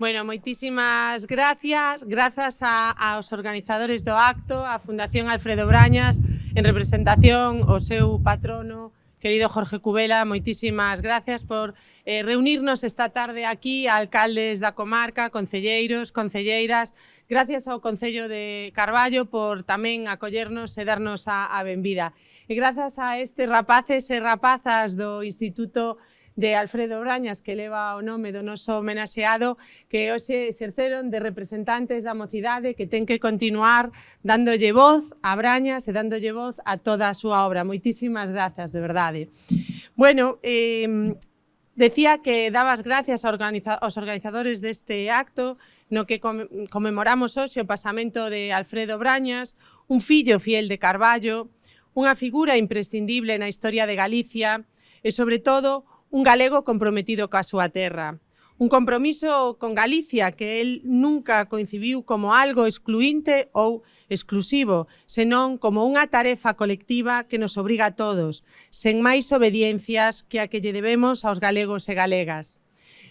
Bueno, moitísimas gracias. Grazas aos organizadores do acto, a Fundación Alfredo Brañas, en representación o seu patrono, querido Jorge Cubela, moitísimas gracias por reunirnos esta tarde aquí, a alcaldes da comarca, concelleiros, concelleiras, gracias ao Concello de Carballo por tamén acollernos e darnos a benvida. E grazas a estes rapaces e rapazas do Instituto de Alfredo Brañas, que leva o nome do noso homenaxeado, que hoxe exerceron de representantes da mocidade, que ten que continuar dándolle voz a Brañas e dándolle voz a toda a súa obra. Moitísimas grazas, de verdade. Bueno, decía que daba as gracias aos organizadores deste acto, no que conmemoramos hoxe o pasamento de Alfredo Brañas, un fillo fiel de Carballo, unha figura imprescindible na historia de Galicia e, sobre todo, un galego comprometido coa súa terra. Un compromiso con Galicia que el nunca concibiu como algo excluinte ou exclusivo, senón como unha tarefa colectiva que nos obriga a todos, sen máis obediencias que a que lle debemos aos galegos e galegas.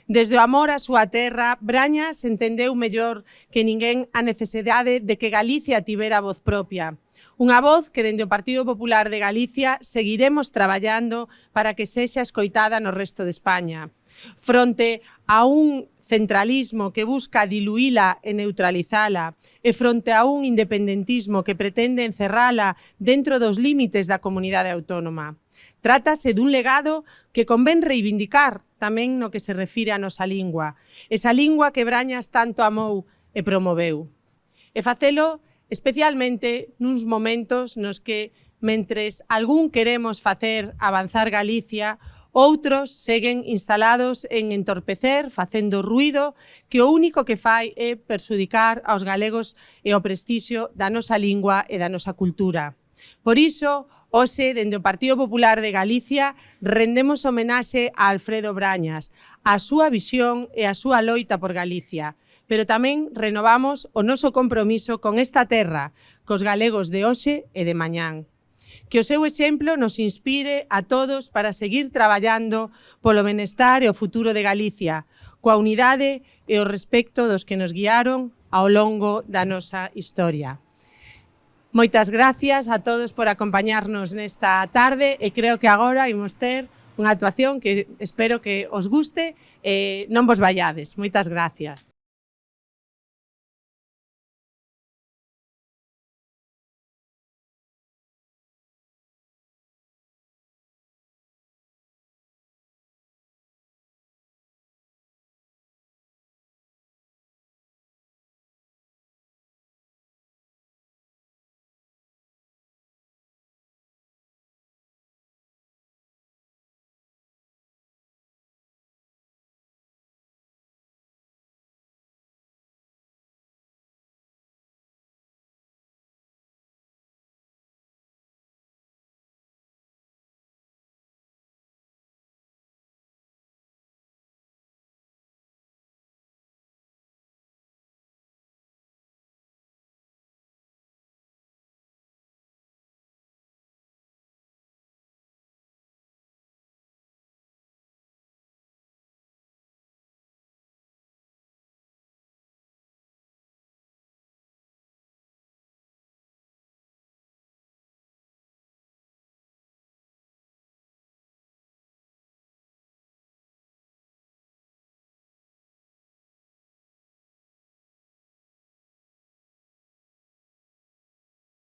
Desde o amor á súa terra, Brañas entendeu mellor que ninguén a necesidade de que Galicia tivera voz propia. Unha voz que dende o Partido Popular de Galicia seguiremos traballando para que sexa escoitada no resto de España. Fronte a un centralismo que busca diluíla e neutralizala e fronte a un independentismo que pretende encerrala dentro dos límites da comunidade autónoma. Trátase dun legado que convén reivindicar tamén no que se refire á nosa lingua, esa lingua que Brañas tanto amou e promoveu. E facelo especialmente nuns momentos nos que, mentres algún queremos facer avanzar Galicia, outros seguen instalados en entorpecer, facendo ruído, que o único que fai é perxudicar aos galegos e o prestixio da nosa lingua e da nosa cultura. Por iso, hoxe, dende o Partido Popular de Galicia, rendemos homenaxe a Alfredo Brañas, a súa visión e a súa loita por Galicia, pero tamén renovamos o noso compromiso con esta terra, cos galegos de hoxe e de mañán. Que o seu exemplo nos inspire a todos para seguir traballando polo benestar e o futuro de Galicia, coa unidade e o respecto dos que nos guiaron ao longo da nosa historia. Moitas gracias a todos por acompañarnos nesta tarde e creo que agora imos ter unha actuación que espero que os guste e non vos vaiades. Moitas gracias.